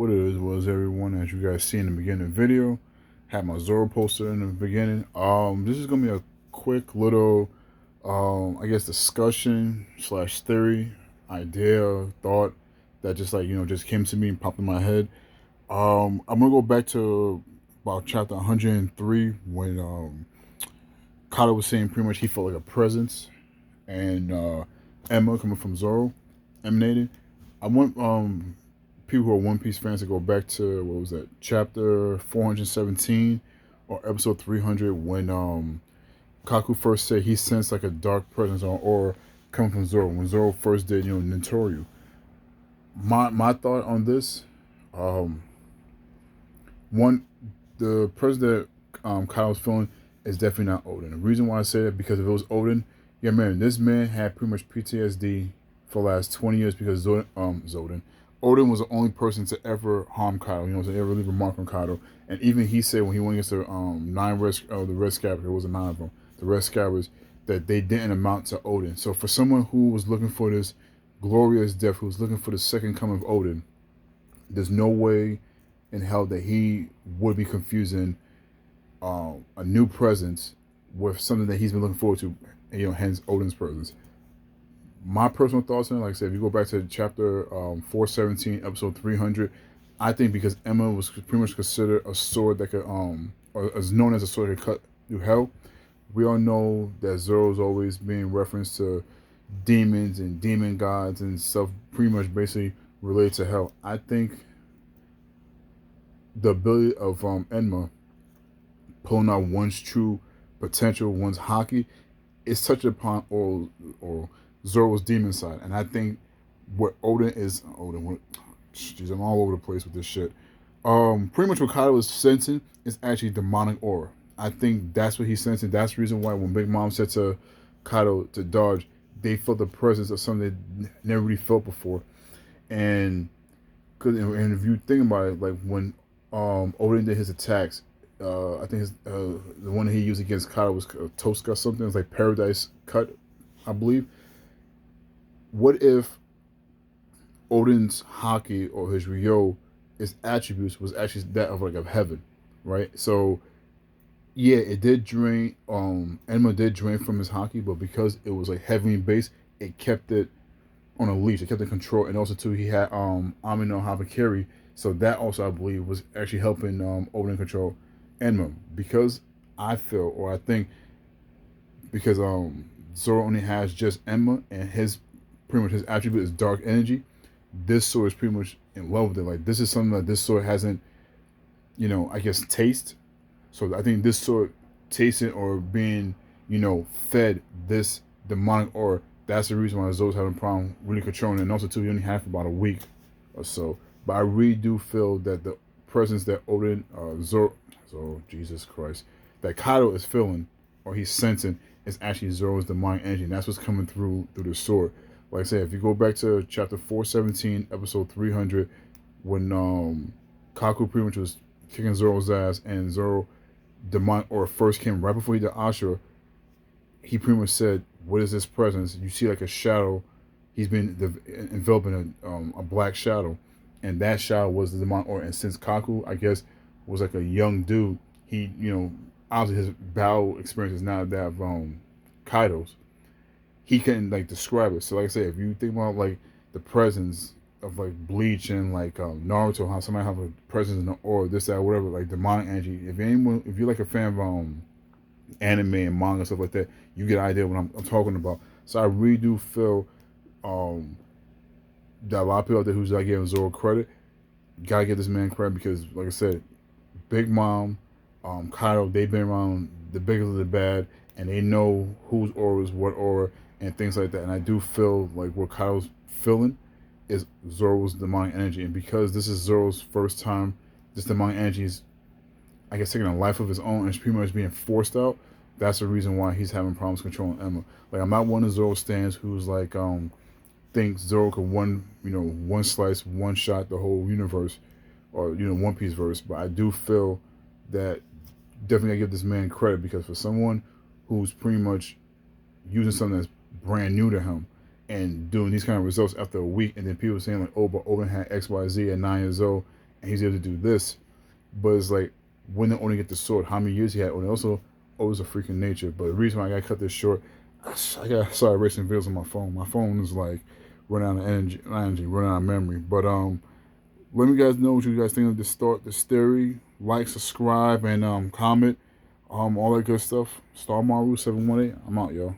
What it is was everyone, as you guys see in the beginning of the video, had my Zoro posted in the beginning. This is gonna be a quick little, I guess discussion slash theory, idea, thought that just just came to me and popped in my head. I'm gonna go back to about chapter 103 when Kaido was saying pretty much he felt like a presence, and Emma coming from Zoro emanated. I want people who are One Piece fans to go back to what was that chapter 417 or episode 300 when Kaku first said he sensed like a dark presence or aura coming from Zoro when Zoro first did Notorious. My thought on this, um, one the person that Kyle was feeling is definitely not Odin. The reason why I say that because if it was Odin, yeah man, this man had pretty much PTSD for the last 20 years because Odin was the only person to ever harm Kaido, to ever leave a mark on Kaido. And even he said when he went against the the Red Scabbard, it was a 9 of them, the Red Scabbards, that they didn't amount to Odin. So for someone who was looking for this glorious death, who was looking for the second coming of Odin, there's no way in hell that he would be confusing a new presence with something that he's been looking forward to, hence Odin's presence. My personal thoughts on it, like I said, if you go back to chapter 417, episode 300, I think because Emma was pretty much considered a sword that could, or is known as a sword that could cut through hell. We all know that Zoro's always being referenced to demons and demon gods and stuff, pretty much basically related to hell. I think the ability of Enma pulling out one's true potential, one's hockey, is touched upon or Zoro's demon side. And I think what jeez, I'm all over the place with this shit. Pretty much what Kaido is sensing is actually demonic aura. I think that's what he's sensing. That's the reason why when Big Mom said to Kaido to dodge, they felt the presence of something they never really felt before. And if you think about it, like when Odin did his attacks, I think the one that he used against Kaido was Tosca something. It was like Paradise Cut, I believe. What if Odin's hockey or his Ryo, his attributes was actually that of like of heaven, right? So yeah, it did drain. Enma did drain from his hockey, but because it was like heavy base, it kept it on a leash. It kept it control, and also too he had Amino Habakiri, so that also I believe was actually helping Odin control Enma, because I feel or I think because Zoro only has just Enma and his pretty much his attribute is dark energy. This sword is pretty much in love with it. Like this is something that this sword hasn't, I guess taste. So I think this sword tasting or being, fed this demonic aura. That's the reason why Zoro's having a problem really controlling it. And also too, he only had for about a week or so. But I really do feel that the presence that Odin, Zoro, Jesus Christ, that Kaido is feeling or he's sensing is actually Zoro's demonic energy. And that's what's coming through the sword. Like I said, if you go back to chapter 417, episode 300, when Kaku pretty much was kicking Zoro's ass and Zoro demonic or first came right before he did Ashura, he pretty much said, "What is this presence?" You see like a shadow. He's been enveloped in a black shadow, and that shadow was the demonic aura. And since Kaku, I guess, was like a young dude, he, obviously his battle experience is not that of Kaido's. He couldn't like describe it. So like I said, if you think about like the presence of like Bleach and like Naruto, how somebody have a presence in the aura, this, that, whatever, like demonic energy. If you're like a fan of anime and manga stuff like that, you get an idea what I'm talking about. So I really do feel that a lot of people out there who's not giving Zoro credit, gotta give this man credit because, like I said, Big Mom, Kaido, they've been around the big of the bad, and they know whose aura is what aura and things like that. And I do feel like what Kaido's feeling is Zoro's demonic energy, and because this is Zoro's first time, this demonic energy is, I guess, taking a life of his own and it's pretty much being forced out. That's the reason why he's having problems controlling Emma. Like I'm not one of Zoro stands who's like thinks Zoro could one slice, one shot the whole universe or One Piece verse, but I do feel that definitely I give this man credit because for someone who's pretty much using something that's brand new to him and doing these kind of results after a week, and then people saying like, oh, but Owen had XYZ at 9 years old, and he's able to do this. But it's like when they only get the sword, how many years he had. And also, always a freaking nature. But the reason why I got to cut this short, I got started erasing videos on my phone. My phone is like running out of energy, running out of memory. But let me guys know what you guys think of this theory. Like, subscribe, and comment. All that good stuff. Star Maru 718. I'm out, yo.